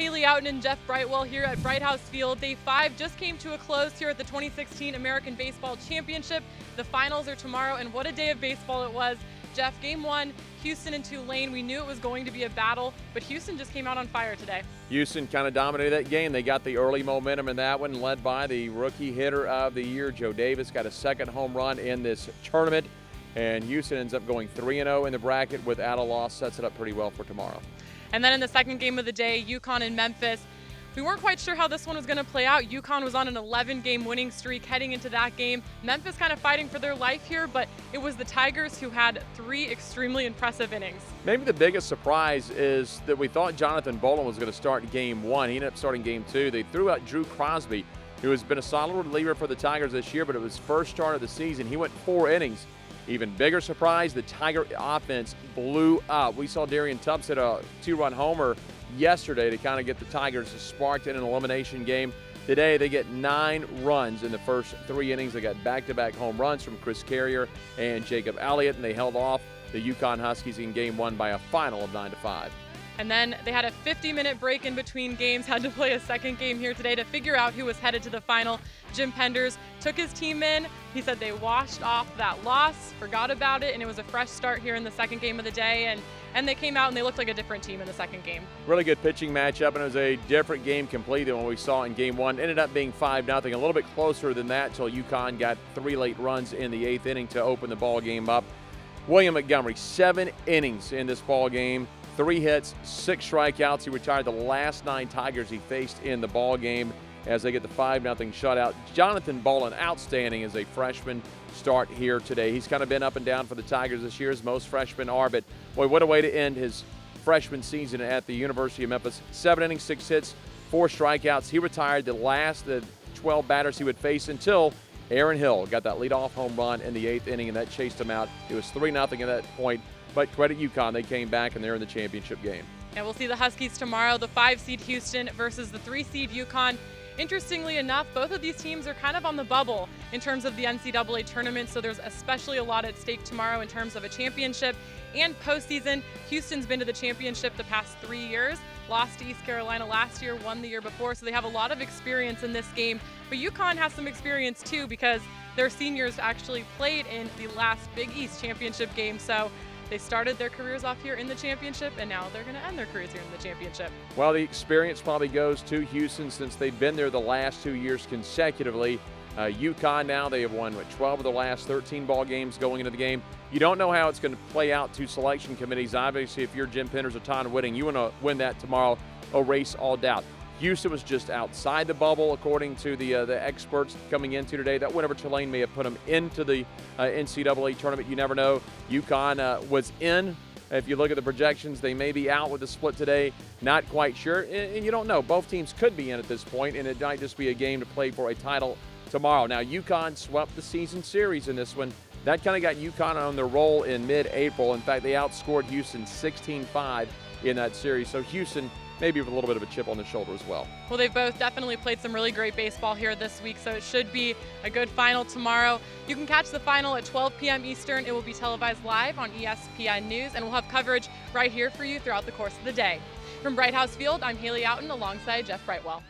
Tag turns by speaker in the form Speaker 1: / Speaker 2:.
Speaker 1: Haley Outen and Jeff Brightwell here at Bright House Field. Day 5 just came to a close here at the 2016 American Baseball Championship. The finals are tomorrow, and what a day of baseball it was. Jeff, game 1, Houston and Tulane. We knew it was going to be a battle, but Houston just came out on fire today.
Speaker 2: Houston kind of dominated that game. They got the early momentum in that one, led by the rookie hitter of the year, Joe Davis. Got a second home run in this tournament, and Houston ends up going 3-0 in the bracket without a loss. Sets it up pretty well for tomorrow.
Speaker 1: And then in the second game of the day, UConn and Memphis. We weren't quite sure how this one was going to play out. UConn was on an 11-game winning streak heading into that game. Memphis kind of fighting for their life here, but it was the Tigers who had 3 extremely impressive innings.
Speaker 2: Maybe the biggest surprise is that we thought Jonathan Bolin was going to start game 1. He ended up starting game 2. They threw out Drew Crosby, who has been a solid reliever for the Tigers this year, but it was first start of the season. He went 4 innings. Even bigger surprise, the Tiger offense blew up. We saw Darian Tubbs hit a 2-run homer yesterday to kind of get the Tigers sparked in an elimination game. Today, they get 9 runs in the first 3 innings. They got back-to-back home runs from Chris Carrier and Jacob Elliott, and they held off the UConn Huskies in game 1 by a final of 9-5.
Speaker 1: And then they had a 50-minute break in between games, had to play a second game here today to figure out who was headed to the final. Jim Penders took his team in. He said they washed off that loss, forgot about it, and it was a fresh start here in the second game of the day. And they came out and they looked like a different team in the second game.
Speaker 2: Really good pitching matchup, and it was a different game completely than what we saw in game 1. Ended up being 5-0, a little bit closer than that until UConn got 3 late runs in the 8th inning to open the ball game up. William Montgomery, 7 innings in this ball game. 3 hits, 6 strikeouts. He retired the last 9 Tigers he faced in the ball game as they get the 5-0 shutout. Jonathan Bolin, outstanding as a freshman start here today. He's kind of been up and down for the Tigers this year, as most freshmen are, but boy, what a way to end his freshman season at the University of Memphis. 7 innings, 6 hits, 4 strikeouts. He retired the last of 12 batters he would face until Aaron Hill got that leadoff home run in the 8th inning, and that chased him out. It was 3-0 at that point. But credit UConn, they came back and they're in the championship game.
Speaker 1: And we'll see the Huskies tomorrow, the 5-seed Houston versus the 3-seed UConn. Interestingly enough, both of these teams are kind of on the bubble in terms of the NCAA tournament, so there's especially a lot at stake tomorrow in terms of a championship and postseason. Houston's been to the championship the past 3 years, lost to East Carolina last year, won the year before, so they have a lot of experience in this game. But UConn has some experience too because their seniors actually played in the last Big East championship game, so they started their careers off here in the championship, and now they're going to end their careers here in the championship.
Speaker 2: Well, the experience probably goes to Houston since they've been there the last 2 years consecutively. UConn now, they have won 12 of the last 13 ball games going into the game. You don't know how it's going to play out to selection committees. Obviously, if you're Jim Penders or Todd Whitting, you want to win that tomorrow, erase all doubt. Houston was just outside the bubble, according to the experts coming into today. That whenever Tulane may have put them into the NCAA tournament, you never know. UConn was in. If you look at the projections, they may be out with the split today. Not quite sure, and you don't know. Both teams could be in at this point, and it might just be a game to play for a title tomorrow. Now, UConn swept the season series in this one. That kind of got UConn on their roll in mid-April. In fact, they outscored Houston 16-5 in that series. So Houston maybe with a little bit of a chip on the shoulder as well.
Speaker 1: Well, they've both definitely played some really great baseball here this week, so it should be a good final tomorrow. You can catch the final at 12 p.m. Eastern. It will be televised live on ESPN News, and we'll have coverage right here for you throughout the course of the day. From Bright House Field, I'm Haley Outen alongside Jeff Brightwell.